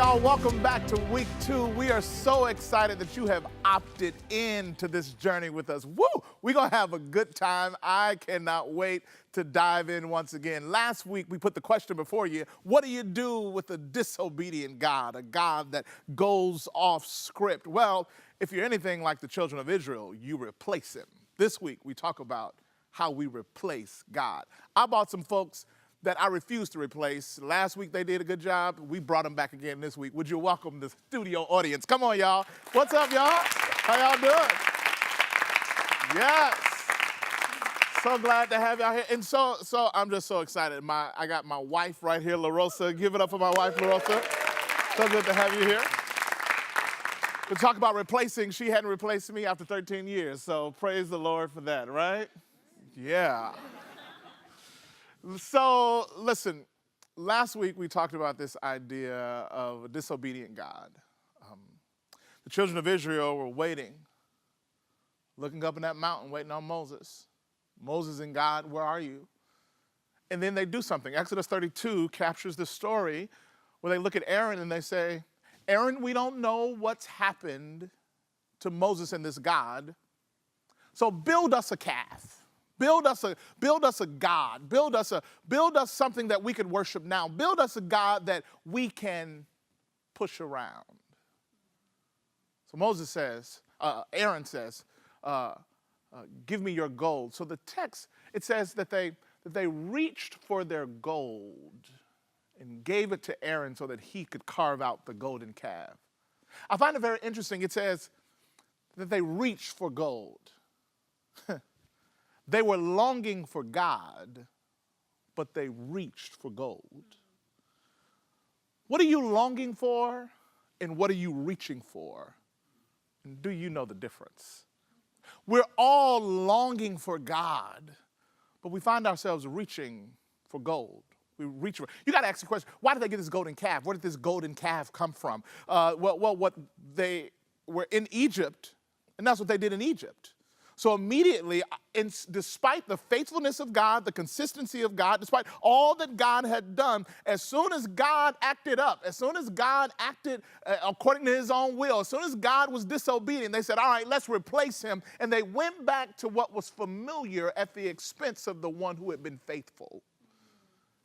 y'all. Welcome back to week 2. We are so excited that you have opted in to this journey with us. Woo! We're going to have a good time. I cannot wait to dive in once again. Last week, we put the question before you, what do you do with a disobedient God, a God that goes off script? Well, if you're anything like the children of Israel, you replace him. This week, we talk about how we replace God. I brought some folks that I refuse to replace. Last week they did a good job. We brought them back again this week. Would you welcome the studio audience? Come on, y'all. What's up, y'all? How y'all doing? Yes. So glad to have y'all here. And so I'm just so excited. I got my wife right here, LaRosa. Give it up for my wife, LaRosa. So good to have you here. To talk about replacing, she hadn't replaced me after 13 years. So praise the Lord for that, right? Yeah. So, listen, last week we talked about this idea of a disobedient God. The children of Israel were waiting, looking up in that mountain, waiting on Moses. Moses and God, where are you? And then they do something. Exodus 32 captures the story where they look at Aaron and they say, Aaron, we don't know what's happened to Moses and this God, so build us a calf. Build us a God. Build us something that we could worship now. Build us a God that we can push around. So Moses says, Aaron says, give me your gold. So the text, it says that they reached for their gold and gave it to Aaron so that he could carve out the golden calf. I find it very interesting. It says that they reached for gold. They were longing for God, but they reached for gold. What are you longing for, and what are you reaching for? And do you know the difference? We're all longing for God, but we find ourselves reaching for gold. You got to ask the question, why did they get this golden calf? Where did this golden calf come from? What they were in Egypt, and that's what they did in Egypt. So immediately, despite the faithfulness of God, the consistency of God, despite all that God had done, as soon as God acted up, as soon as God acted according to his own will, as soon as God was disobedient, they said, all right, let's replace him. And they went back to what was familiar at the expense of the one who had been faithful.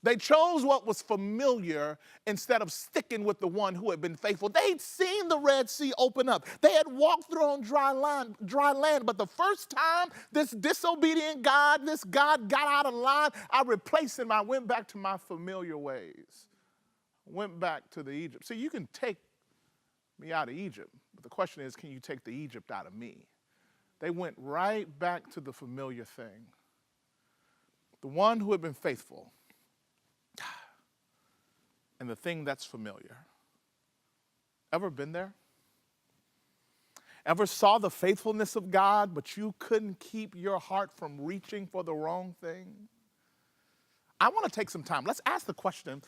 They chose what was familiar instead of sticking with the one who had been faithful. They'd seen the Red Sea open up. They had walked through on dry land. But the first time this disobedient God, this God got out of line, I replaced him. I went back to my familiar ways. Went back to the Egypt. See, you can take me out of Egypt, but the question is, can you take the Egypt out of me? They went right back to the familiar thing. The one who had been faithful. And the thing that's familiar. Ever been there? Ever saw the faithfulness of God, but you couldn't keep your heart from reaching for the wrong thing? I want to take some time. Let's ask the question.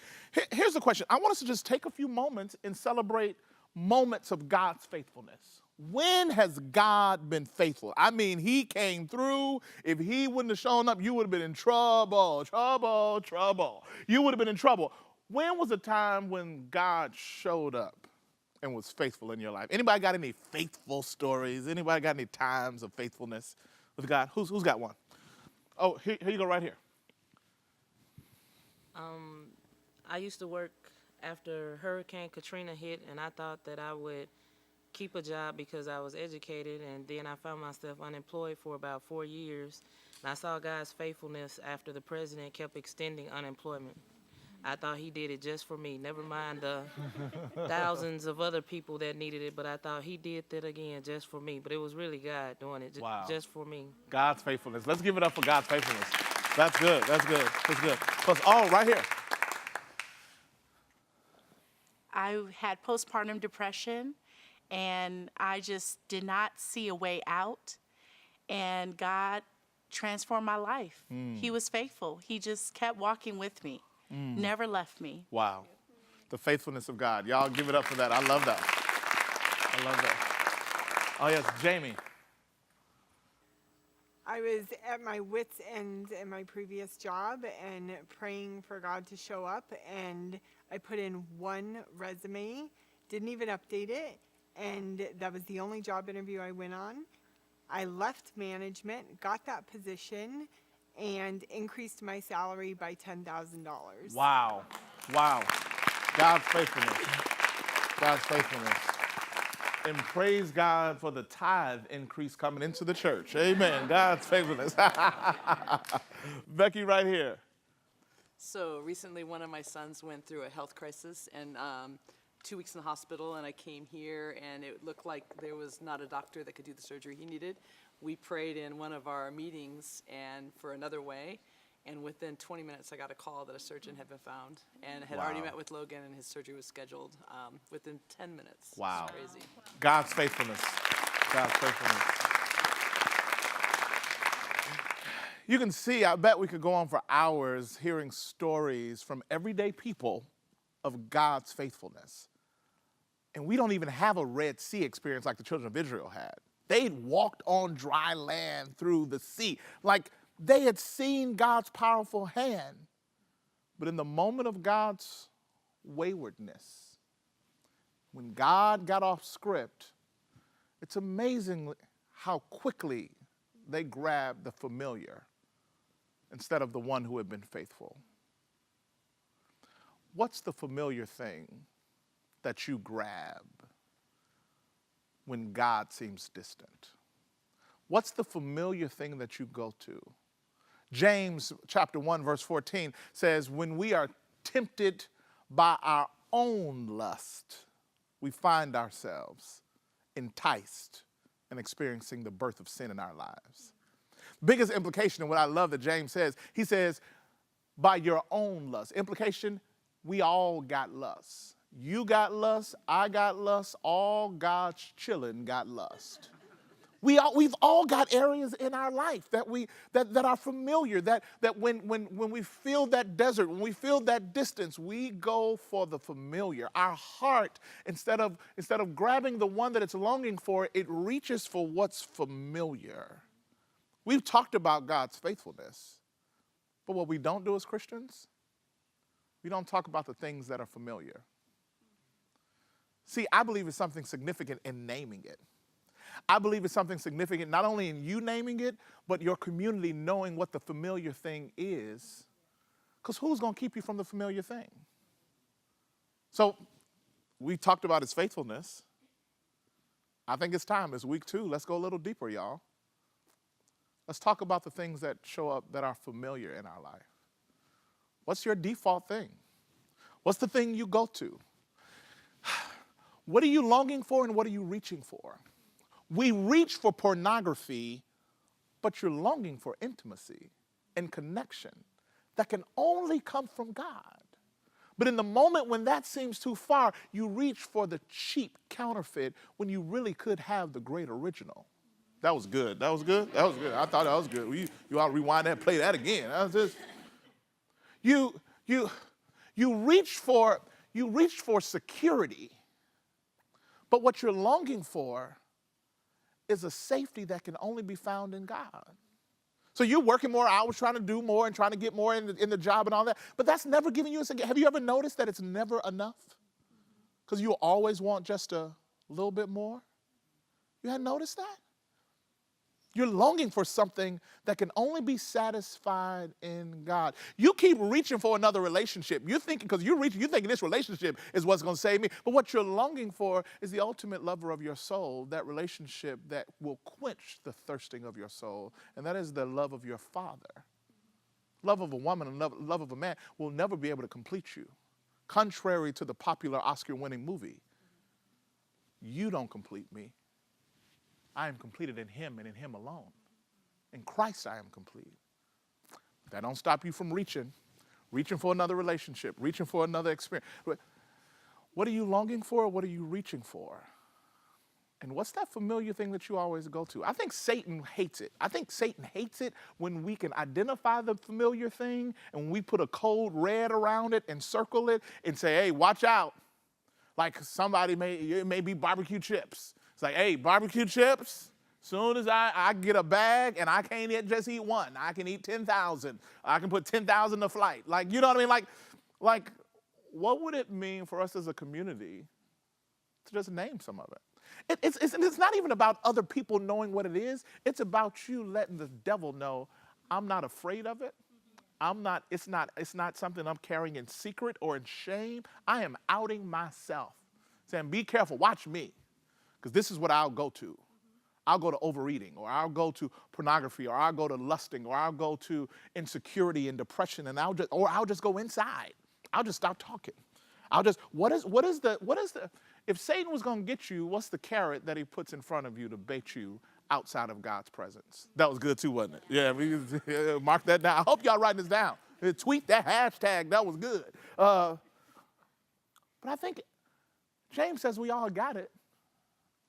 Here's the question. I want us to just take a few moments and celebrate moments of God's faithfulness. When has God been faithful? I mean, he came through. If he wouldn't have shown up, you would have been in trouble. You would have been in trouble. When was a time when God showed up and was faithful in your life? Anybody got any faithful stories? Anybody got any times of faithfulness with God? Who's got one? Oh, here you go right here. I used to work after Hurricane Katrina hit, and I thought that I would keep a job because I was educated, and then I found myself unemployed for about 4 years. And I saw God's faithfulness after the president kept extending unemployment. I thought he did it just for me, never mind the thousands of other people that needed it, but I thought he did that again just for me. But it was really God doing it just for me. God's faithfulness. Let's give it up for God's faithfulness. That's good. That's good. That's good. Plus, right here. I had postpartum depression, and I just did not see a way out. And God transformed my life. He was faithful. He just kept walking with me. Never left me. Wow. The faithfulness of God. Y'all give it up for that. I love that. I love that. Oh, yes, Jamie. I was at my wit's end in my previous job and praying for God to show up, and I put in one resume, didn't even update it, and that was the only job interview I went on. I left management, got that position, and increased my salary by $10,000. Wow. Wow. God's faithfulness. God's faithfulness. And praise God for the tithe increase coming into the church. Amen. God's faithfulness. Becky, right here. So recently, one of my sons went through a health crisis and 2 weeks in the hospital, and I came here, and it looked like there was not a doctor that could do the surgery he needed. We prayed in one of our meetings and for another way, and within 20 minutes, I got a call that a surgeon had been found, and had already met with Logan, and his surgery was scheduled within 10 minutes. Wow. It's crazy. God's faithfulness. God's faithfulness. You can see, I bet we could go on for hours hearing stories from everyday people of God's faithfulness. And we don't even have a Red Sea experience like the children of Israel had. They'd walked on dry land through the sea. Like they had seen God's powerful hand. But in the moment of God's waywardness, when God got off script, it's amazing how quickly they grabbed the familiar instead of the one who had been faithful. What's the familiar thing that you grab when God seems distant? What's the familiar thing that you go to? James chapter 1, verse 14 says, when we are tempted by our own lust, we find ourselves enticed and experiencing the birth of sin in our lives. Biggest implication, and what I love that James says, he says, by your own lust. Implication, we all got lust. You got lust, I got lust, all God's children got lust. We've all got areas in our life that are familiar, that when we feel that desert, when we feel that distance, we go for the familiar. Our heart, instead of grabbing the one that it's longing for, it reaches for what's familiar. We've talked about God's faithfulness, but what we don't do as Christians, we don't talk about the things that are familiar. See, I believe it's something significant in naming it. I believe it's something significant not only in you naming it, but your community knowing what the familiar thing is. Because who's going to keep you from the familiar thing? So we talked about his faithfulness. I think it's time. It's week 2. Let's go a little deeper, y'all. Let's talk about the things that show up that are familiar in our life. What's your default thing? What's the thing you go to? What are you longing for and what are you reaching for? We reach for pornography, but you're longing for intimacy and connection that can only come from God. But in the moment when that seems too far, you reach for the cheap counterfeit when you really could have the great original. That was good. That was good. That was good. I thought that was good. You ought to rewind that, play that again. That was just, you reach for security, but what you're longing for is a safety that can only be found in God. So you're working more hours, trying to do more and trying to get more in the job and all that, but that's never giving you a security. Have you ever noticed that it's never enough? Because you always want just a little bit more? You hadn't noticed that? You're longing for something that can only be satisfied in God. You keep reaching for another relationship. You're thinking, because you're thinking this relationship is what's going to save me. But what you're longing for is the ultimate lover of your soul, that relationship that will quench the thirsting of your soul. And that is the love of your Father. Love of a woman and love of a man will never be able to complete you. Contrary to the popular Oscar-winning movie, you don't complete me. I am completed in him and in him alone. In Christ I am complete. That don't stop you from reaching for another relationship, reaching for another experience. What are you longing for? What are you reaching for? And what's that familiar thing that you always go to? I think Satan hates it. I think Satan hates it when we can identify the familiar thing and we put a code red around it and circle it and say, hey, watch out. Like it may be barbecue chips. It's like, hey, barbecue chips, soon as I get a bag and I can't just eat one. I can eat 10,000. I can put 10,000 a flight. Like, you know what I mean? Like, what would it mean for us as a community to just name some of it. It's not even about other people knowing what it is. It's about you letting the devil know, I'm not afraid of it. It's not something I'm carrying in secret or in shame. I am outing myself. Saying, be careful, watch me. Because this is what I'll go to. I'll go to overeating, or I'll go to pornography, or I'll go to lusting, or I'll go to insecurity and depression, and I'll just go inside. I'll just stop talking. What is the, if Satan was going to get you, what's the carrot that he puts in front of you to bait you outside of God's presence? That was good too, wasn't it? Yeah, mark that down. I hope y'all writing this down. Tweet that hashtag, that was good. But I think James says we all got it.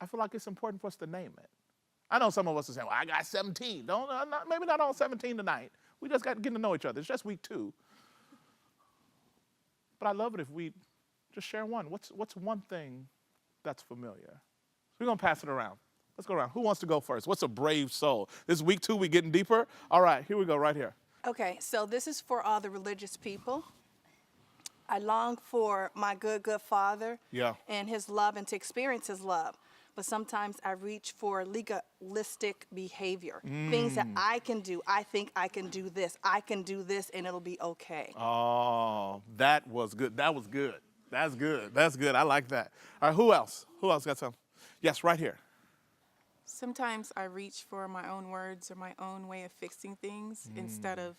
I feel like it's important for us to name it. I know some of us are saying, well, I got 17. Maybe not all 17 tonight. We just got getting to know each other. It's just week 2. But I love it if we just share one. What's one thing that's familiar? We're going to pass it around. Let's go around. Who wants to go first? What's a brave soul? This is week 2. We're getting deeper. All right, here we go right here. Okay, so this is for all the religious people. I long for my good Father and his love and to experience his love. But sometimes I reach for legalistic behavior, things that I can do. I think I can do this. I can do this, and it'll be okay. Oh, that was good. That was good. That's good. That's good. I like that. All right, who else? Who else got something? Yes, right here. Sometimes I reach for my own words or my own way of fixing things instead of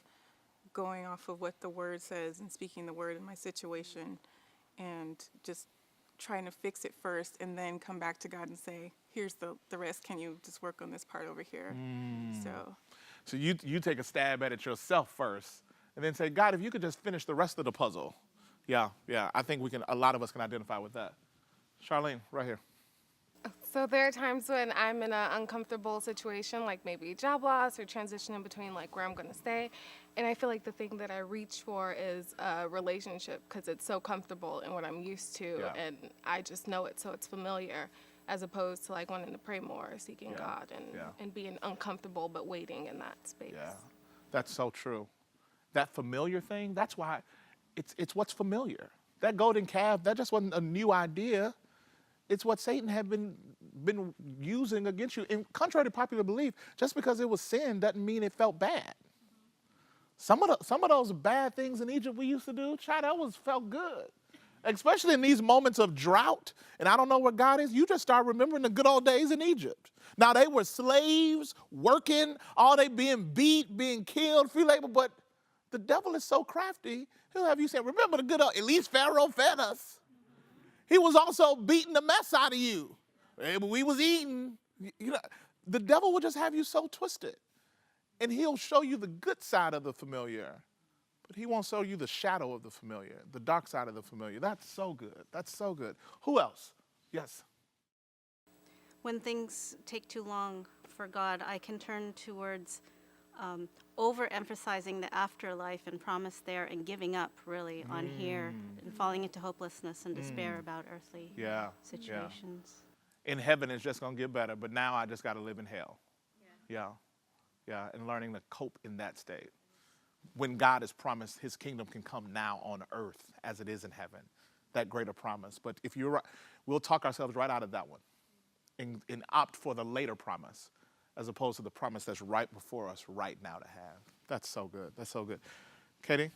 going off of what the word says and speaking the word in my situation and just trying to fix it first and then come back to God and say, here's the rest. Can you just work on this part over here? So you take a stab at it yourself first and then say, God, if you could just finish the rest of the puzzle. Yeah. I think a lot of us can identify with that. Charlene, right here. So there are times when I'm in an uncomfortable situation, like maybe job loss or transitioning between like where I'm going to stay. And I feel like the thing that I reach for is a relationship because it's so comfortable in what I'm used to. And I just know it, so it's familiar, as opposed to like wanting to pray more, seeking God and being uncomfortable but waiting in that space. Yeah, that's so true. That familiar thing, that's why it's what's familiar. That golden calf, that just wasn't a new idea. It's what Satan had been using against you. And contrary to popular belief, just because it was sin doesn't mean it felt bad. Some of those bad things in Egypt we used to do, child, that felt good. Especially in these moments of drought, and I don't know where God is, you just start remembering the good old days in Egypt. Now, they were slaves, working, all day being beat, being killed, free labor, but the devil is so crafty, he'll have you say, remember the good old, at least Pharaoh fed us. He was also beating the mess out of you. Hey, but we was eating. You know, the devil will just have you so twisted. And he'll show you the good side of the familiar, but he won't show you the shadow of the familiar, the dark side of the familiar. That's so good. That's so good. Who else? Yes. When things take too long for God, I can turn towards overemphasizing the afterlife and promise there and giving up really on here and falling into hopelessness and despair about earthly situations. In heaven, it's just going to get better, but now I just got to live in hell. Yeah, and learning to cope in that state. When God has promised his kingdom can come now on earth as it is in heaven, that greater promise. But if you're right, we'll talk ourselves right out of that one and opt for the later promise as opposed to the promise that's right before us right now to have. That's so good. That's so good. Katie?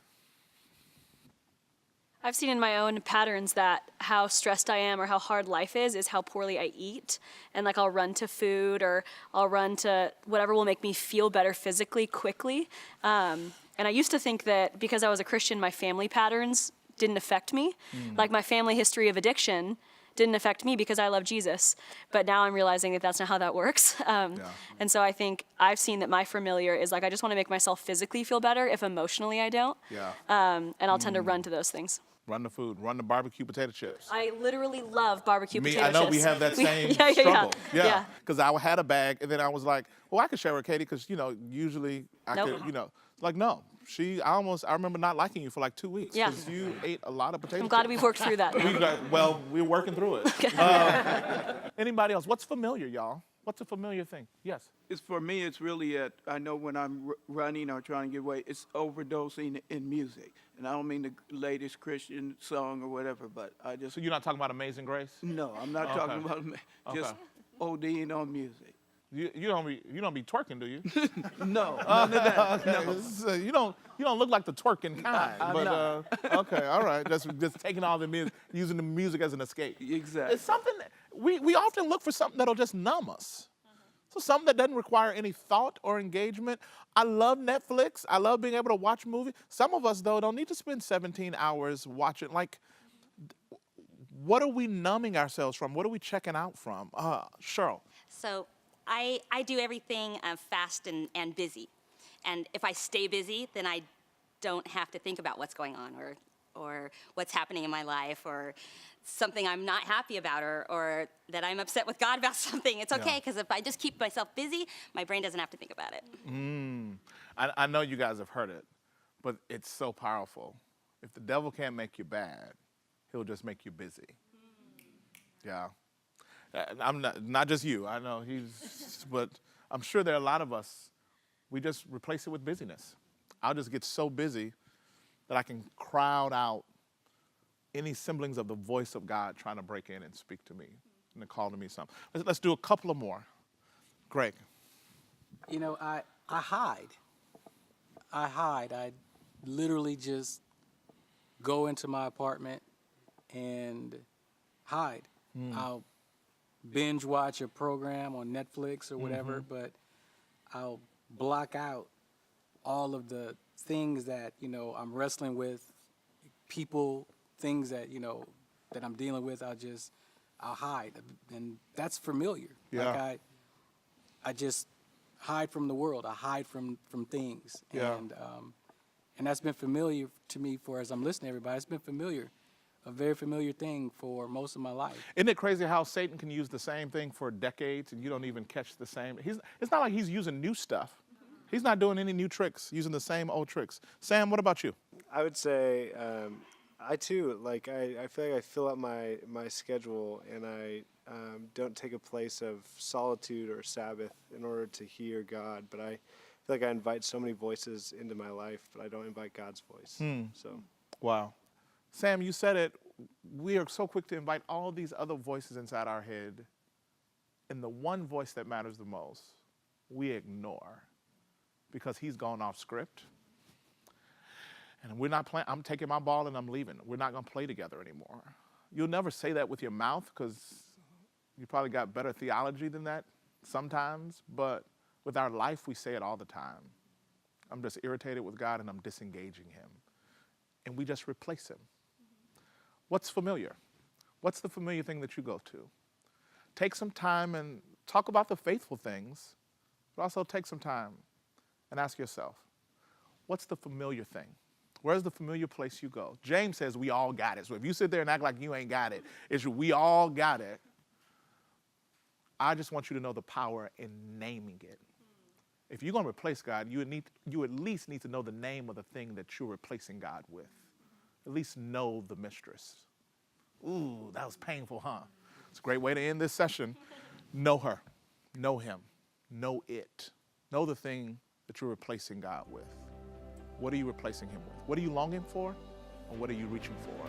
I've seen in my own patterns that how stressed I am or how hard life is how poorly I eat. And like I'll run to food or I'll run to whatever will make me feel better physically quickly. And I used to think that because I was a Christian, my family patterns didn't affect me. Like my family history of addiction didn't affect me because I love Jesus. But now I'm realizing that that's not how that works. And so I think I've seen that my familiar is like I just want to make myself physically feel better if emotionally I don't. And I'll tend to run to those things. Run the food, run the barbecue potato chips. I literally love barbecue potato chips. I know we have that same struggle. Yeah. Because I had a bag, and then I was like, well, I could share with Katie, because, usually I could, like, no. I remember not liking you for like 2 weeks. Because you ate a lot of potato chips. I'm glad we've worked through that. We're working through it. Anybody else? What's familiar, y'all? What's a familiar thing? Yes. It's for me, it's really I know when I'm running or trying to get away, it's overdosing in music. And I don't mean the latest Christian song or whatever, but I just... So you're not talking about Amazing Grace? No, I'm not talking about just ODing on music. You don't be twerking, do you? No, none of that. No. So you don't look like the twerking kind. I'm not. Okay, all right. Just taking all the music, using the music as an escape. Exactly. It's something that we often look for something that'll just numb us. So something that doesn't require any thought or engagement. I love Netflix. I love being able to watch movies. Some of us though don't need to spend 17 hours watching. Like, what are we numbing ourselves from? What are we checking out from? Cheryl. So I do everything fast and busy. And if I stay busy, then I don't have to think about what's going on or what's happening in my life or something I'm not happy about or that I'm upset with God about something. It's okay, because if I just keep myself busy, my brain doesn't have to think about it. I know you guys have heard it, but it's so powerful. If the devil can't make you bad, he'll just make you busy. Yeah. I'm not just you. I know but I'm sure there are a lot of us, we just replace it with busyness. I'll just get so busy that I can crowd out any semblings of the voice of God trying to break in and speak to me and to call to me something. Let's do a couple of more. Greg. You know, I hide. I literally just go into my apartment and hide. I'll binge watch a program on Netflix or whatever, but I'll block out all of the things that, I'm wrestling with, people, things that, that I'm dealing with. I'll hide. And that's familiar. Yeah. Like I just hide from the world. I hide from things. Yeah. And that's been familiar to me as I'm listening to everybody. It's been familiar. A very familiar thing for most of my life. Isn't it crazy how Satan can use the same thing for decades and you don't even catch the same? It's not like he's using new stuff. He's not doing any new tricks, using the same old tricks. Sam, what about you? I would say I too, like I feel like I fill up my schedule and I don't take a place of solitude or Sabbath in order to hear God, but I feel like I invite so many voices into my life, but I don't invite God's voice. So. Wow. Sam, you said it. We are so quick to invite all these other voices inside our head, and the one voice that matters the most, we ignore because he's gone off script. And we're not playing. I'm taking my ball and I'm leaving. We're not going to play together anymore. You'll never say that with your mouth because you probably got better theology than that sometimes, but with our life, we say it all the time. I'm just irritated with God and I'm disengaging him. And we just replace him. What's familiar? What's the familiar thing that you go to? Take some time and talk about the faithful things, but also take some time and ask yourself, what's the familiar thing? Where's the familiar place you go? James says we all got it. So if you sit there and act like you ain't got it, it's we all got it. I just want you to know the power in naming it. If you're going to replace God, you at least need to know the name of the thing that you're replacing God with. At least know the mistress. Ooh, that was painful, huh? It's a great way to end this session. Know her, know him, know it. Know the thing that you're replacing God with. What are you replacing him with? What are you longing for? And what are you reaching for?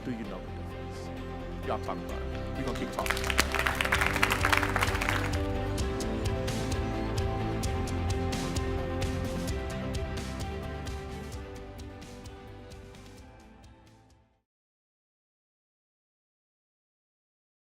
Do you know the difference? Y'all talk about it. We're going to keep talking.